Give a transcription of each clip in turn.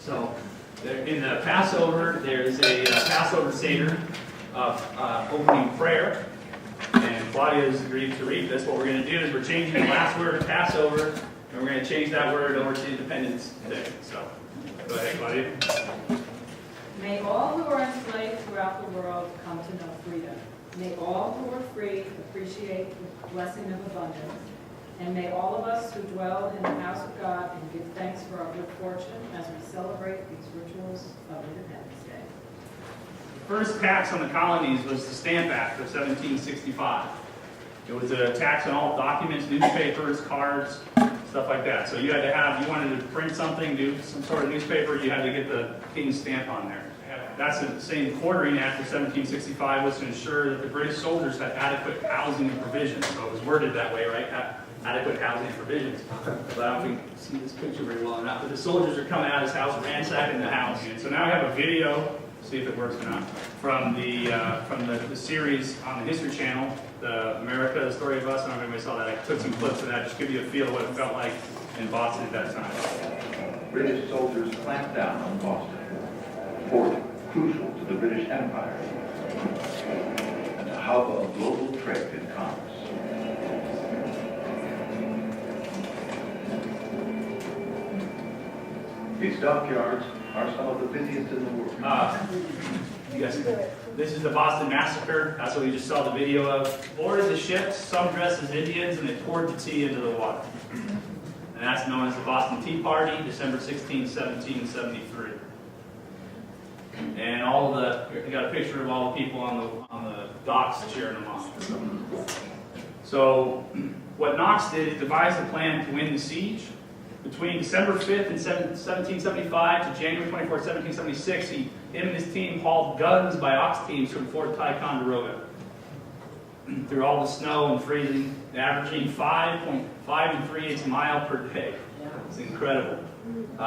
So in the Passover, there's a Passover Seder opening prayer. And Claudia has agreed to read this. What we're going to do is we're changing the last word of Passover, and we're going to change that word over to Independence Day. So go ahead, Claudia. May all who are enslaved throughout the world come to know freedom. May all who are free appreciate the blessing of abundance. And may all of us who dwell in the house of God and give thanks for our good fortune as we celebrate these rituals of Independence Day. The first tax on the colonies was the Stamp Act of 1765. It was a tax on all documents, newspapers, cards, stuff like that. So you had to have, you wanted to print something, do some sort of newspaper, you had to get the king's stamp on there. That's the same quartering act of 1765 was to ensure that the British soldiers had adequate housing and provisions. So it was worded that way, right? Adequate housing and provisions. But I don't think you see this picture very well enough. But the soldiers are coming out of his house, ransacking the house. And so now I have a video, see if it works or not, from the series on the History Channel, the America, the Story of Us. I don't know if anybody saw that. I took some clips of that, just give you a feel of what it felt like in Boston at that time. British soldiers clamped down on Boston, fort crucial to the British Empire, and a hub of global trade and commerce. These dockyards are some of the busiest in the world. Yes, this is the Boston Massacre. That's what we just saw the video of. Boarded the ships, some dressed as Indians, and they poured the tea into the water. And that's known as the Boston Tea Party, December 16, 1773. And all of the, we got a picture of all the people on the docks cheering them on. So what Knox did is devise a plan to win the siege. Between December 5th and 1775 to January 24th, 1776, him and his team hauled guns by ox teams from Fort Ticonderoga through all the snow and freezing, averaging 5.5 3/8 mile per day. It's incredible.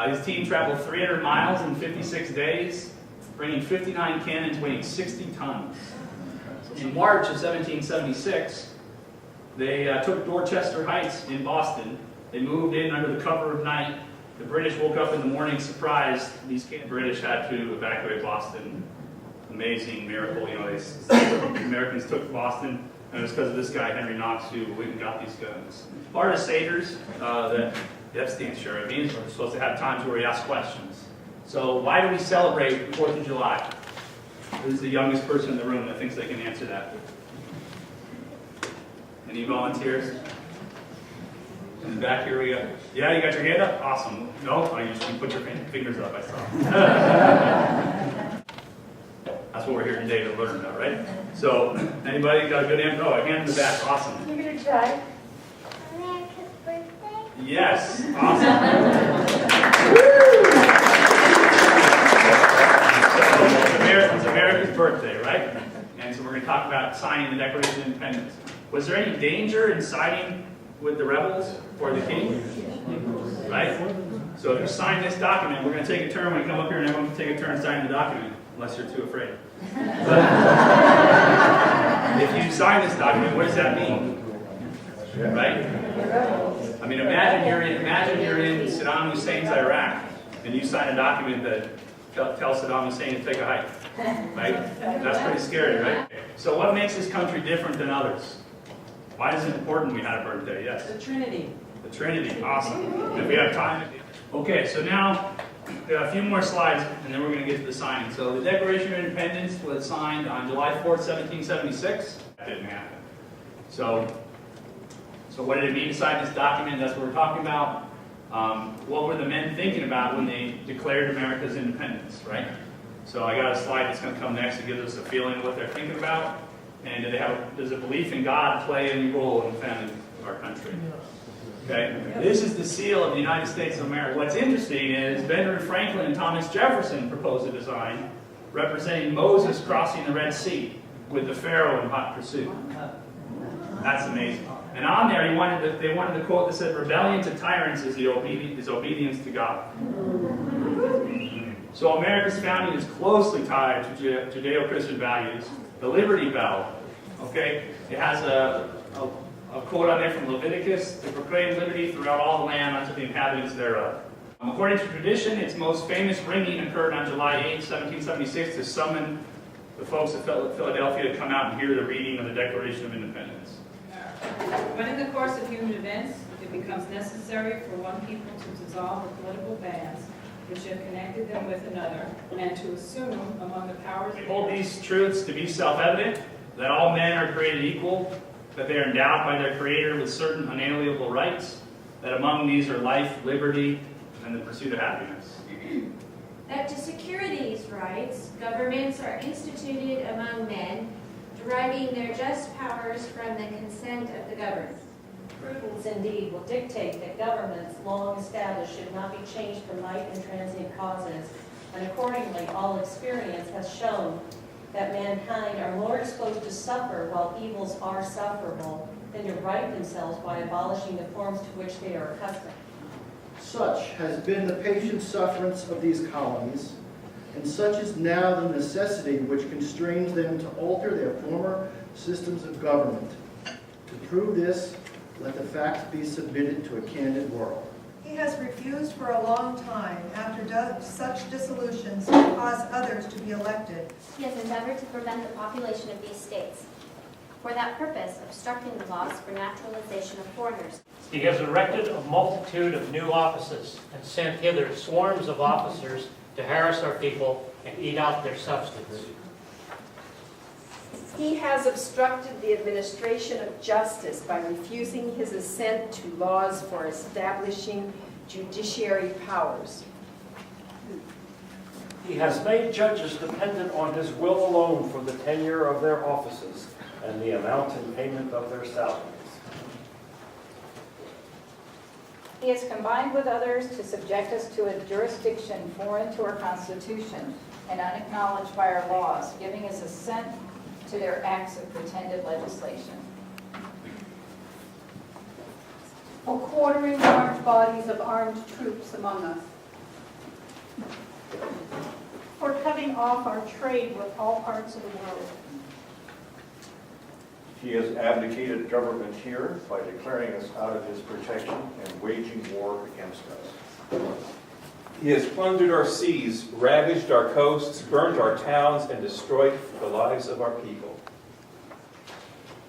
His team traveled 300 miles in 56 days, bringing 59 cannons weighing 60 tons. In March of 1776, they took Dorchester Heights in Boston. They moved in under the cover of night. The British woke up in the morning surprised. These British had to evacuate Boston. Amazing miracle, you know. The Americans took Boston, and it was because of this guy, Henry Knox, who went and got these guns. Part of Seders, the Epstein's sure, means we're supposed to have times where we ask questions. So why do we celebrate 4th of July? Who's the youngest person in the room that thinks they can answer that? Any volunteers? In the back here we go. Yeah, you got your hand up? Awesome. No? Oh, you just put your fingers up, I saw. That's what we're here today to learn about, right? So, anybody got a good answer? Oh, a hand in the back. Awesome. You're going to try? America's birthday? Yes. Awesome. So, it's America's birthday, right? And so we're going to talk about signing the Declaration of Independence. Was there any danger in signing with the rebels or the king? Right? So if you sign this document, we're going to take a turn when we come up here and everyone can take a turn signing the document, unless you're too afraid. But if you sign this document, what does that mean? Right? I mean, imagine you're in Saddam Hussein's Iraq and you sign a document that tells Saddam Hussein to take a hike. Right? That's pretty scary, right? So what makes this country different than others? Why is it important we had a birthday? Yes? The Trinity. The Trinity. Awesome. If we have time. Okay, so now a few more slides, and then we're going to get to the signing. So the Declaration of Independence was signed on July 4th, 1776. That didn't happen. So what did it mean to sign this document? That's what we're talking about. What were the men thinking about when they declared America's independence, right? So I got a slide that's going to come next that gives us a feeling of what they're thinking about. And does a belief in God play any role in the founding of our country? Okay? This is the seal of the United States of America. What's interesting is Benjamin Franklin and Thomas Jefferson proposed a design representing Moses crossing the Red Sea with the Pharaoh in hot pursuit. That's amazing. And on there, they wanted the quote that said, "Rebellion to tyrants is obedience to God." So America's founding is closely tied to Judeo-Christian values. The Liberty Bell, okay? It has a quote on there from Leviticus: "To proclaim liberty throughout all the land unto the inhabitants thereof." According to tradition, its most famous ringing occurred on July 8, 1776, to summon the folks of Philadelphia to come out and hear the reading of the Declaration of Independence. When in the course of human events, it becomes necessary for one people to dissolve the political bands which have connected them with another, and to assume among the powers We of hold these truths to be self-evident, that all men are created equal, that they are endowed by their Creator with certain unalienable rights, that among these are life, liberty, and the pursuit of happiness. That to secure these rights, governments are instituted among men, deriving their just powers from the consent of the governed. Prudence indeed will dictate that governments long established should not be changed from light and transient causes, and accordingly all experience has shown that mankind are more exposed to suffer while evils are sufferable than to right themselves by abolishing the forms to which they are accustomed. Such has been the patient sufferance of these colonies, and such is now the necessity which constrains them to alter their former systems of government. To prove this, let the facts be submitted to a candid world. He has refused for a long time, after such dissolutions, to cause others to be elected. He has endeavored to prevent the population of these states, for that purpose obstructing the laws for naturalization of foreigners. He has erected a multitude of new offices and sent hither swarms of officers to harass our people and eat out their substance. He has obstructed the administration of justice by refusing his assent to laws for establishing judiciary powers. He has made judges dependent on his will alone for the tenure of their offices and the amount and payment of their salaries. He has combined with others to subject us to a jurisdiction foreign to our Constitution and unacknowledged by our laws, giving his assent to their acts of pretended legislation. For quartering large bodies of armed troops among us. For cutting off our trade with all parts of the world. He has abdicated government here by declaring us out of his protection and waging war against us. He has plundered our seas, ravaged our coasts, burnt our towns, and destroyed the lives of our people.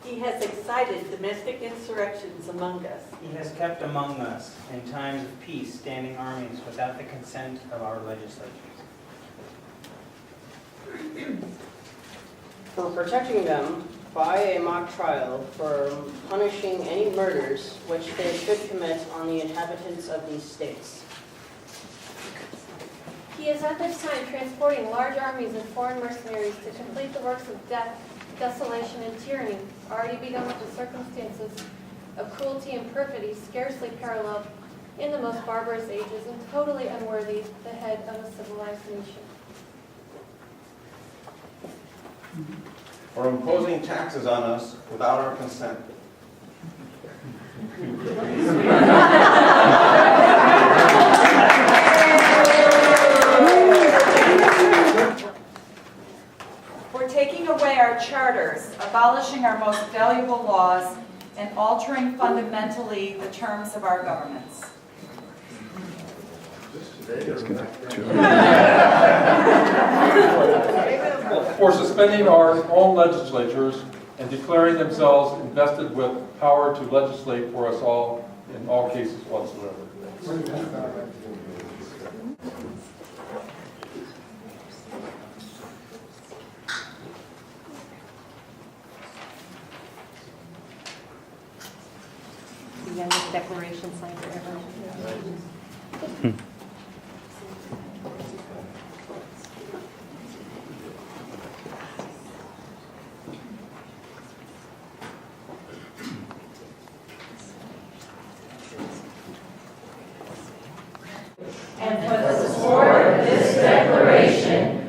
He has excited domestic insurrections among us. He has kept among us, in times of peace, standing armies without the consent of our legislatures. For protecting them by a mock trial, for punishing any murders which they should commit on the inhabitants of these states. He is at this time transporting large armies of foreign mercenaries to complete the works of death, desolation, and tyranny, already begun under circumstances of cruelty and perfidy scarcely paralleled in the most barbarous ages and totally unworthy the head of a civilized nation. For imposing taxes on us without our consent. For taking away our charters, abolishing our most valuable laws, and altering fundamentally the terms of our governments. For suspending our own legislatures and declaring themselves invested with power to legislate for us all in all cases whatsoever. Again, this declaration signed for everyone. And for the support of this declaration,